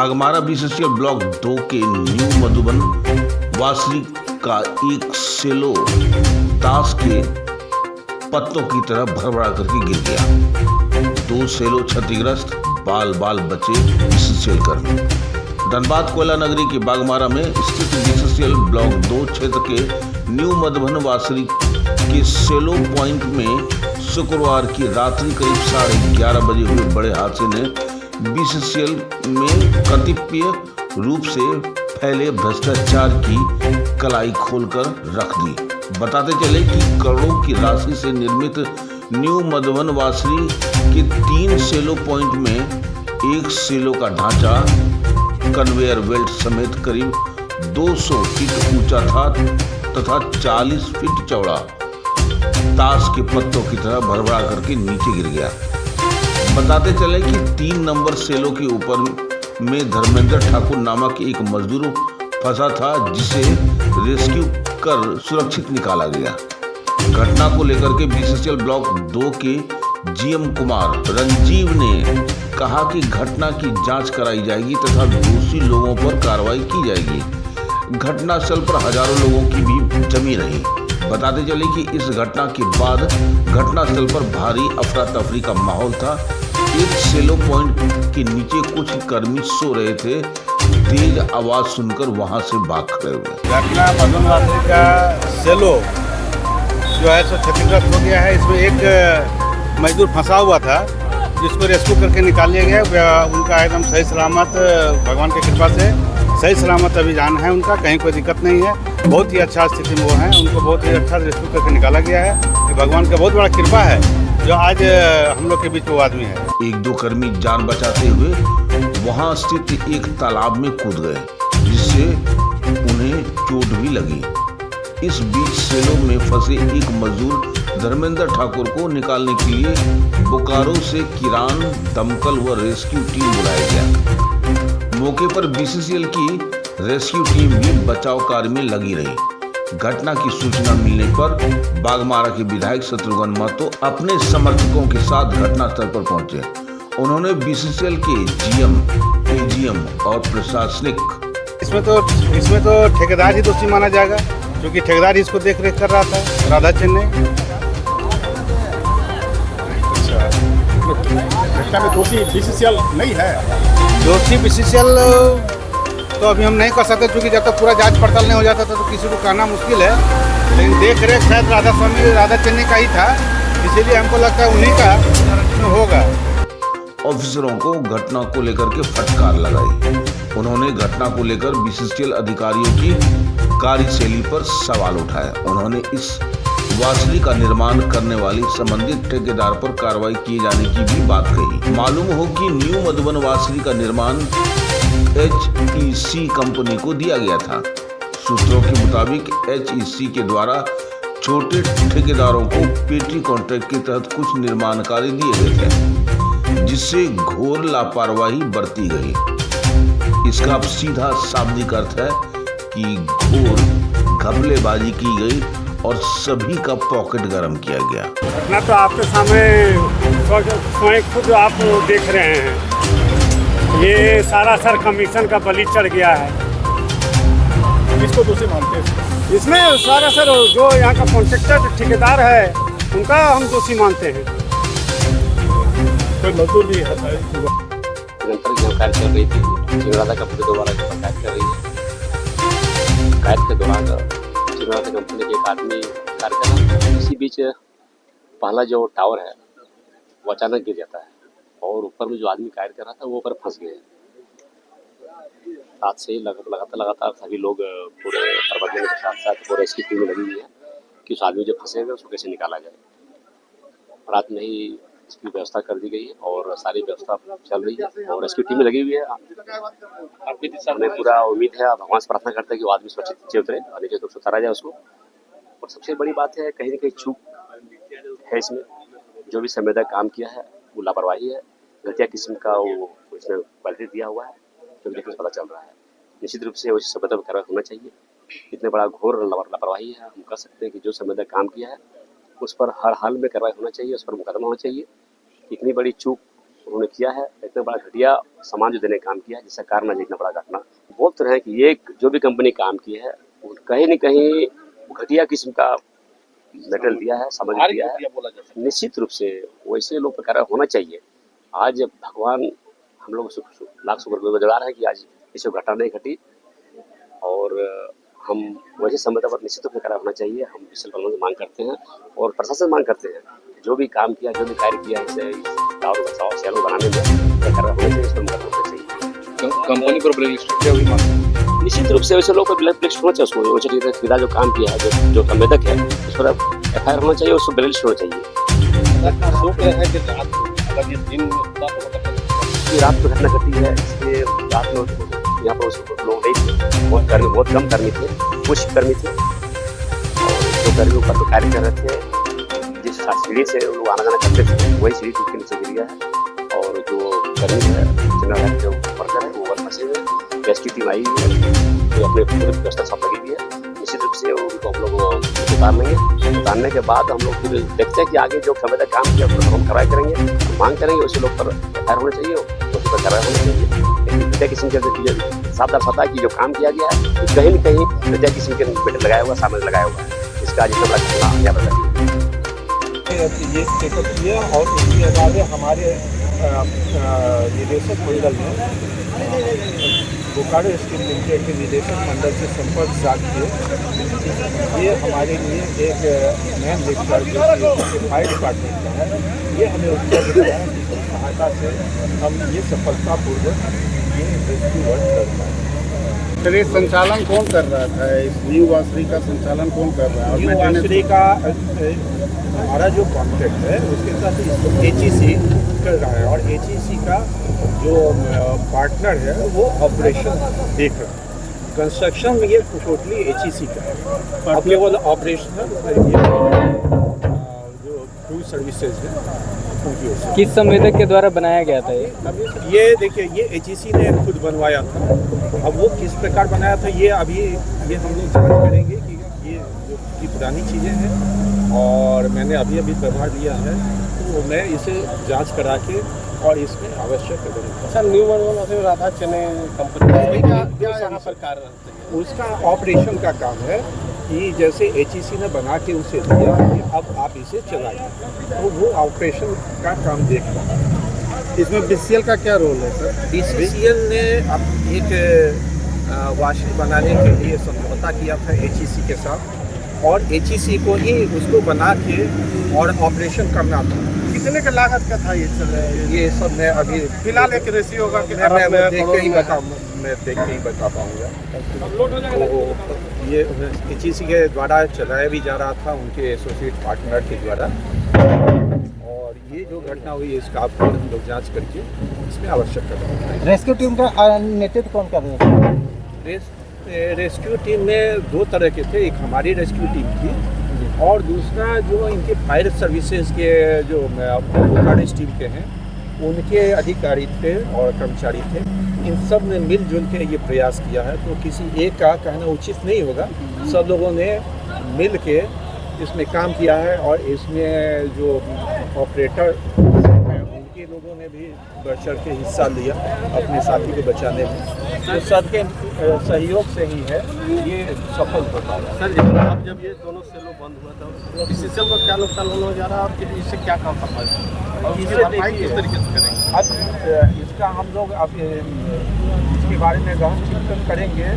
Baghmara BCCL block 2 के new Madhuban वासरी का एक सेलो ताश के पत्तों की तरह भरभरा करके गिर गया। 2 सेलो क्षतिग्रस्त, बाल बाल बचे बीसीसीएल कर्मी। धनबाद कोयला नगरी के बागमारा में स्थित बीसीसीएल ब्लॉक 2 क्षेत्र के न्यू मधुबन वासरी के सेलो पॉइंट में शुक्रवार की रात्रि करीब 11:30 बजे हुए बड़े हादसे ने बीसीसीएल में कतिपय रूप से फैले भ्रष्टाचार की कलाई खोलकर रख दी। बताते चले कि करोड़ों की राशि से निर्मित न्यू मधुबन वासरी के 3 सेलो पॉइंट में एक सेलो का ढांचा कन्वेयर बेल्ट समेत करीब 200 फीट ऊंचा था तथा 40 फीट चौड़ा ताश के पत्तों की तरह भरभरा करके नीचे गिर गया। बताते चले कि 3 नंबर सेलो के ऊपर में धर्मेंद्र ठाकुर नामक एक मजदूर फंसा था, जिसे रेस्क्यू कर सुरक्षित निकाला गया। घटना को लेकर के बीसीसीएल ब्लॉक 2 के जीएम कुमार रंजीव ने कहा कि घटना की जांच कराई जाएगी तथा दोषी लोगों पर कार्रवाई की जाएगी। घटनास्थल पर हजारों लोगों की भी जमी रही। बताते चले कि इस घटना के बाद घटनास्थल पर भारी अफरा तफरी का माहौल था। एक सेलो पॉइंट के नीचे कुछ कर्मी सो रहे थे। तेज आवाज सुनकर वहां से भाग खड़े हुए। घटना मधुबन वासरी का सेलो जो है सो क्षतिग्रस्त हो गया है। इसमें एक मजदूर फंसा हुआ था, जिसको रेस्क्यू करके निकाल लिया गया। उनका एकदम सही सलामत, भगवान की कृपा से सही सलामत अभियान है उनका, कहीं कोई दिक्कत नहीं है। बहुत ही अच्छा स्थिति में वो हैं, उनको बहुत ही अच्छा रेस्क्यू करके निकाला गया है। ये भगवान का बहुत बड़ा कृपा है जो आज हम लोग के बीच वो आदमी है। 1-2 कर्मी जान बचाते हुए वहां स्थित एक तालाब में कूद गए, जिससे उन्हें चोट भी लगी। इस बीच सेलो में फंसे एक मजदूर धर्मेंद्र ठाकुर को निकालने के लिए बोकारो से किरान, दमकल व रेस्क्यू टीम बुलाया गया। मौके पर बीसीसीएल की रेस्क्यू टीम भी बचाव कार्य में लगी रही। घटना की सूचना मिलने पर बागमारा के विधायक शत्रुघ्न महतो अपने समर्थकों के साथ घटनास्थल पर पहुंचे। उन्होंने बीसीसीएल के जीएम, एजीएम और प्रशासनिक इसमें तो ठेकेदार ही दोषी माना जाएगा, क्योंकि ठेकेदार ही इसको देख रेख कर रहा था, राधा चेन्नई। घटना में दोषी बीसीसीएल नहीं है। दोषी बीसीसीएल तो अभी हम नहीं कर सकते, क्योंकि जब तक पूरा जांच पड़ताल नहीं हो जाता तो किसी को कहना मुश्किल है। लेकिन देख रेख शायद राधा चेन्नई का ही था, इसीलिए हमको लगता है उन्हीं का होगा। ऑफिसरों को घटना को लेकर के फटकार लगाई। उन्होंने घटना को लेकर बीसीसीएल अधिकारियों की कार्यशैली पर सवाल उठाया। उन्होंने इस वासरी का निर्माण करने वाली संबंधित ठेकेदार पर कार्रवाई किए जाने की भी बात कही। मालूम हो कि न्यू मधुबन वासरी का निर्माण HEC कंपनी को दिया गया था। सूत्रों के मुताबिक HEC के द्वारा छोटे ठेकेदारों को पेटी कॉन्ट्रैक्ट के तहत कुछ निर्माण कार्य दिए गए थे, जिससे घोर लापरवाही बरती गई। इसका सीधा शाब्दिक अर्थ है कि घोर घपलेबाजी की गई और सभी का पॉकेट गरम किया गया। घटना तो आपके सामने खुद आप देख रहे हैं। ये सारा सर कमीशन का बलि चढ़ गया है। किसको दोषी मानते हैं? इसमें सारा सर जो यहाँ का कॉन्ट्रैक्टर ठेकेदार है, उनका हम दोषी मानते हैं। कोई मजदूर भी है? निरंतर जानकारी चल रही थी। चिमरादा कंपनी दोबारा शिकायत कर रही है। शिकायत के दौरान चिमरादा कंपनी के एक आदमी कार्य कर रहा था। इसी बीच पहला जो टावर है वो अचानक गिर जाता है और ऊपर में जो आदमी कार्य कर रहा था वो ऊपर फंस गए। रात से ही लगातार सभी लोग पूरे प्रबंधन के साथ साथ पूरे रेस्क्यू टीम में लगी हुई है कि उस आदमी जो फंसे हुए उसको कैसे निकाला जाए। रात में ही इसकी व्यवस्था कर दी गई है और सारी व्यवस्था चल रही है और रेस्क्यू टीम में लगी हुई है। हमें पूरा उम्मीद है, भगवान से प्रार्थना करते हैं कि वो आदमी सुरक्षित नीचे उतरे और नीचे तो उतारा जाए उसको। और सबसे बड़ी बात है, कहीं ना कहीं चूक है इसमें। जो भी संवेदक काम किया है वो लापरवाही है, घटिया किस्म का वो इसमें क्वालिटी दिया हुआ है, जो देखने से पता चल रहा है। निश्चित रूप से उस संवेदक पर कार्रवाई होना चाहिए। इतने बड़ा घोर लापरवाही है, हम कह सकते हैं कि जो संवेदक काम किया है उस पर हर हाल में कार्रवाई होना चाहिए, उस पर मुकदमा होना चाहिए। इतनी बड़ी चूक उन्होंने किया है, इतना बड़ा घटिया सामान जो देने का काम किया है, जिसका कारण आज इतना बड़ा घटना। बोलते रहे कि ये जो भी कंपनी काम की है वो कहीं न कहीं घटिया किस्म का मेटेरियल दिया है, सामग्री दिया है। निश्चित रूप से वैसे लोग पर कार्रवाई होना चाहिए। आज भगवान हम लोग लाख शुक्रगुजार हैं कि आज ऐसी घटना नहीं घटी, और हम वैसे संबंध पर निश्चित रूप से कार्रवाई होना चाहिए। हम विशेष से मांग करते हैं और प्रशासन मांग करते हैं, जो भी काम किया, जो भी कार्य किया है, इसे गाँव बचाओ शहरों बनाने में कार्रवाई होनी चाहिए, इस पर मुकदमा होना चाहिए। कंपनी पर ब्लैक लिस्ट किया हुई मांग निश्चित रूप से वैसे लोग पर ब्लैक लिस्ट होना चाहिए, उसको वैसे ठेकेदार जो काम किया है, जो संवेदक है, उस पर FIR होना चाहिए, उसको ब्लैक लिस्ट होना चाहिए। रात को घटना घटी है, इसलिए रात में यहाँ पर लोग नहीं थे, बहुत कम कर्मी थे, कुछ कर्मी थे, और जो कर्मियों का तो कार्य कर रहे थे, जिस सीढ़ी से लोग आना जाना करते थे वही सीढ़ी टूट के नीचे गिर गया है, और जो कर्मी है जनरल जो वर्कर है वो वन फंसे हुए। रेस्क्यू टीम आई हुई है, जो अपने पूरी व्यवस्था सब लगी हुई है। निश्चित रूप से उनको हम लोग उतार लेंगे, उतारने के बाद हम लोग फिर देखते हैं कि आगे जो संवेदक काम किया उस पर हम कार्रवाई करेंगे, मांग करेंगे उसे लोग पर FIR होने चाहिए, उस पर कार्रवाई होनी चाहिए। विद्या किस्म के साफ पता है कि जो काम किया गया है कहीं न कहीं विद्या किस्म के मेटेरियल लगाया हुआ, सामान लगाया हुआ है, इसका जितना बड़ा घटना यहाँ पर ये चेकअप किया और उसके अलावा हमारे निदेशक मंडल ने बोकारो स्टील लिमिटेड के निदेशक मंडल से संपर्क साध ये हमारे लिए एक मैन लिखकर जो कि फायर डिपार्टमेंट का है, ये हमें उपलब्ध है, जिसकी सहायता से हम ये सफलतापूर्वक ये रेस्क्यू वर्क कर रहे हैं। चलिए, संचालन कौन कर रहा था? इस न्यू वासरी का संचालन कौन कर रहा है? न्यू वासरी का हमारा जो कॉन्ट्रैक्ट है उसके साथ HEC कर रहा है, और HEC का जो पार्टनर है वो ऑपरेशन देख रहा है। कंस्ट्रक्शन में ये टोटली HEC का है, अब केवल ऑपरेशनल जो क्रूज सर्विसेज है उनकी ओर से। किस संवेदक के द्वारा बनाया गया था ये देखिए, ये HEC ने खुद बनवाया था। अब वो किस प्रकार बनाया था ये अभी ये हम लोग जांच करेंगे कि ये जो की पुरानी चीज़ें हैं, और मैंने अभी व्यवहार लिया है, तो मैं इसे जांच करा के और इसमें आवश्यक कदम। सर न्यू वर्ल्ड राधा चने कंपनी उसका ऑपरेशन का काम है कि जैसे HEC ने बना के उसे दिया कि अब आप इसे चलाइए, तो वो ऑपरेशन का काम देख रहा है। इसमें BCL का क्या रोल है सर? BCL ने अब एक वाशर बनाने के लिए समझौता किया था HEC के साथ, और HEC को ही उसको बना के और ऑपरेशन करना था। कितने का लागत का था ये सब मैं अभी फिलहाल एक रेशियो होगा कि मैं देख के ही बता पाऊँगा। तो ये HEC के द्वारा चलाया भी जा रहा था, उनके एसोसिएट पार्टनर के द्वारा, और ये जो घटना हुई है इसका आप हम लोग जाँच करके इसमें आवश्यक कदम। रेस्क्यू टीम का नेतृत्व कौन कर रहे थे? रेस्क्यू टीम में दो तरह के थे, एक हमारी रेस्क्यू टीम थी और दूसरा जो इनके फायर सर्विसेज के जो बोकारो स्टील के हैं उनके अधिकारी थे और कर्मचारी थे। इन सब ने मिलजुल के ये प्रयास किया है, तो किसी एक का कहना उचित नहीं होगा। सब लोगों ने मिल के इसमें काम किया है, और इसमें जो ऑपरेटर उनके लोगों ने भी बढ़ चढ़ के हिस्सा लिया अपने साथी को बचाने में। तो सबके सहयोग से ही है ये सफल हो पाया। सर अब जब ये दोनों सेलो बंद हुआ था, इस सिस्टम का क्या नुकसान होने जा रहा है और इससे क्या काम कर पाए और इससे भरपाई किस तरीके से करेंगे? अब इसका हम लोग अब इसके बारे में गहन चिंतन करेंगे,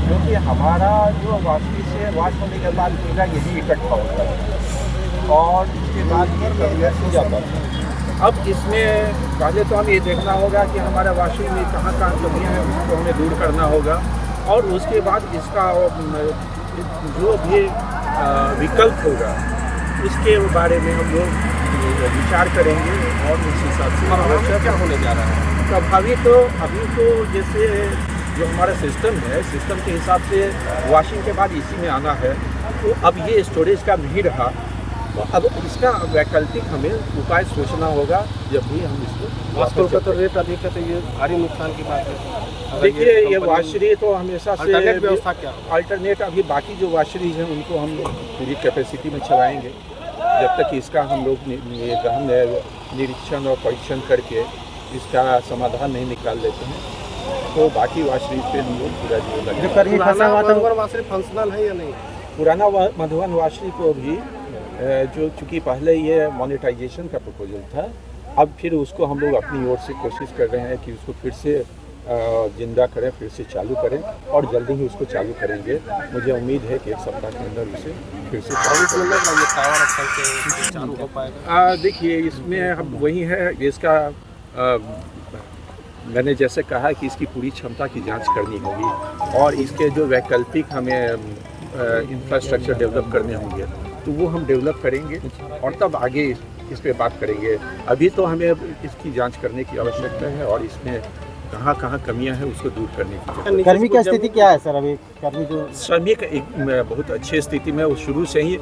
क्योंकि हमारा जो वापसी से वाश होने के बाद मेरा यही इकट्ठा होता है और इसके बाद ये प्रक्रिया की जाता है। अब इसमें पहले तो हमें ये देखना होगा कि हमारा वाशिंग में कहाँ कमियाँ हैं, उसको हमें दूर करना होगा, और उसके बाद इसका जो भी विकल्प होगा उसके बारे में हम लोग विचार करेंगे और उस हिसाब से क्या होने जा रहा है। प्रभावित अभी तो जैसे जो हमारा सिस्टम है, सिस्टम के हिसाब से वॉशिंग के बाद इसी में आना है, तो अब ये स्टोरेज का नहीं रहा, तो अब इसका वैकल्पिक हमें उपाय सोचना होगा जब भी हम इसको। आजकल का तो रेट अधिक है, तो ये भारी नुकसान की बात है। देखिए ये वाशरी तो हमेशा से अल्टरनेट व्यवस्था क्या? अल्टरनेट अभी बाकी जो वाशरीज हैं उनको हम पूरी कैपेसिटी में चलाएंगे जब तक इसका हम लोग गहन निरीक्षण और परीक्षण करके इसका समाधान नहीं निकाल लेते हैं तो बाकी वाशरी पे हम लोग पूरा जीवन जो लगे। कर्मी फंसा हुआ था मधुबन वासरी फंक्शनल है या नहीं? पुराना मधुबन वाशरी को भी जो चूँकि पहले ये मोनेटाइजेशन का प्रपोजल था, अब फिर उसको हम लोग अपनी ओर से कोशिश कर रहे हैं कि उसको फिर से जिंदा करें, फिर से चालू करें और जल्दी ही उसको चालू करेंगे। मुझे उम्मीद है कि 1 सप्ताह के अंदर उसे फिर से चालू हो पाएगा। देखिए इसमें हम वही है इसका मैंने जैसे कहा कि इसकी पूरी क्षमता की जांच करनी होगी और इसके जो वैकल्पिक हमें इंफ्रास्ट्रक्चर डेवलप करने होंगे तो वो हम डेवलप करेंगे और तब आगे इस पे बात करेंगे। अभी तो हमें इसकी जांच करने की आवश्यकता है और इसमें कहाँ कहाँ कमियां हैं उसको दूर करने की जरूरत है। कर्मी की स्थिति क्या है सर अभी? कर्मी जो श्रमिक एक बहुत अच्छी स्थिति में, वो शुरू से ही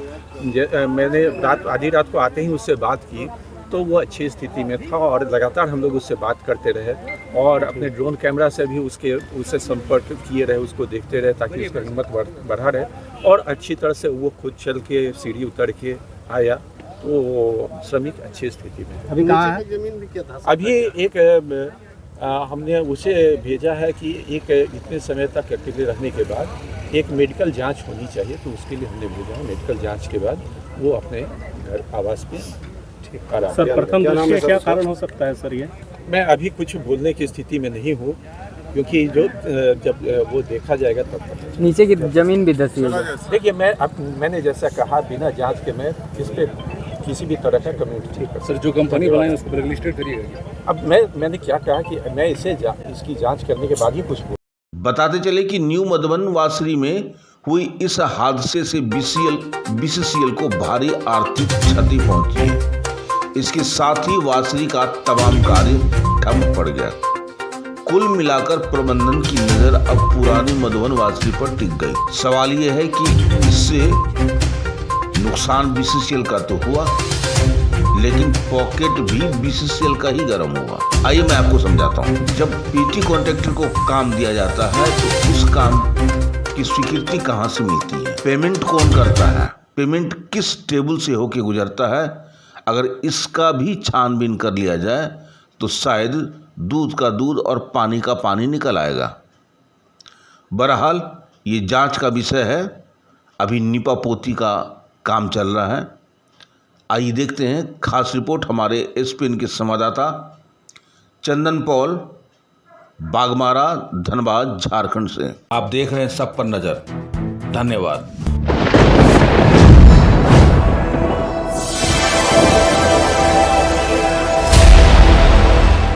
मैंने आधी रात को आते ही उससे बात की तो वो अच्छी स्थिति में था और लगातार हम लोग उससे बात करते रहे और अपने ड्रोन कैमरा से भी उससे संपर्क किए रहे, उसको देखते रहे ताकि उसका हिम्मत बढ़ा रहे और अच्छी तरह से वो खुद चल के सीढ़ी उतर के आया तो श्रमिक अच्छी स्थिति में है। अभी कहाँ है? जमीन भी क्या था? अभी एक हमने उसे भेजा है कि एक इतने समय तक अकेले रहने के बाद एक मेडिकल जांच होनी चाहिए तो उसके लिए हमने भेजा है। मेडिकल जांच के बाद वो अपने घर आवास पे ठीक आराम सर प्रथम दृष्टया क्या सर? कारण हो सकता है सर ये? मैं अभी कुछ बोलने की स्थिति में नहीं हूँ क्योंकि जो जब वो देखा जाएगा तब पता चलेगा। नीचे की जमीन भी धसी है। देखिए मैंने जैसा कहा बिना जांच के मैं इस पे किसी भी तरह का कमेंट नहीं कर सकता। सर जो कंपनी बनाई उसको ब्लैक लिस्टेड करिएगा। अब मैंने क्या कहा कि मैं इसकी जांच करने के बाद ही कुछ बोल। बताते चले कि न्यू मधुबन वासरी में हुई इस हादसे से बीसीसीएल को भारी आर्थिक क्षति पहुंची है। इसके साथ ही वासरी का तमाम कार्य ठप पड़ गया। कुल मिलाकर प्रबंधन की नजर अब पुरानी मधुबन वासरी पर टिक गई। सवाल यह है कि इससे नुकसान बीसीसीएल का तो हुआ लेकिन पॉकेट भी बीसीसीएल का ही गर्म हुआ। आइए मैं आपको समझाता हूँ। जब पीटी कॉन्ट्रैक्टर को काम दिया जाता है तो उस काम की स्वीकृति कहाँ से मिलती है? पेमेंट कौन करता है? पेमेंट किस टेबल से होके गुजरता है? अगर इसका भी छानबीन कर लिया जाए तो शायद दूध का दूध और पानी का पानी निकल आएगा। बहरहाल ये जांच का विषय है। अभी नीपा पोती का काम चल रहा है। आइए देखते हैं खास रिपोर्ट हमारे एसपीएन के संवाददाता चंदन पॉल, बागमारा, धनबाद, झारखंड से। आप देख रहे हैं सब पर नजर। धन्यवाद।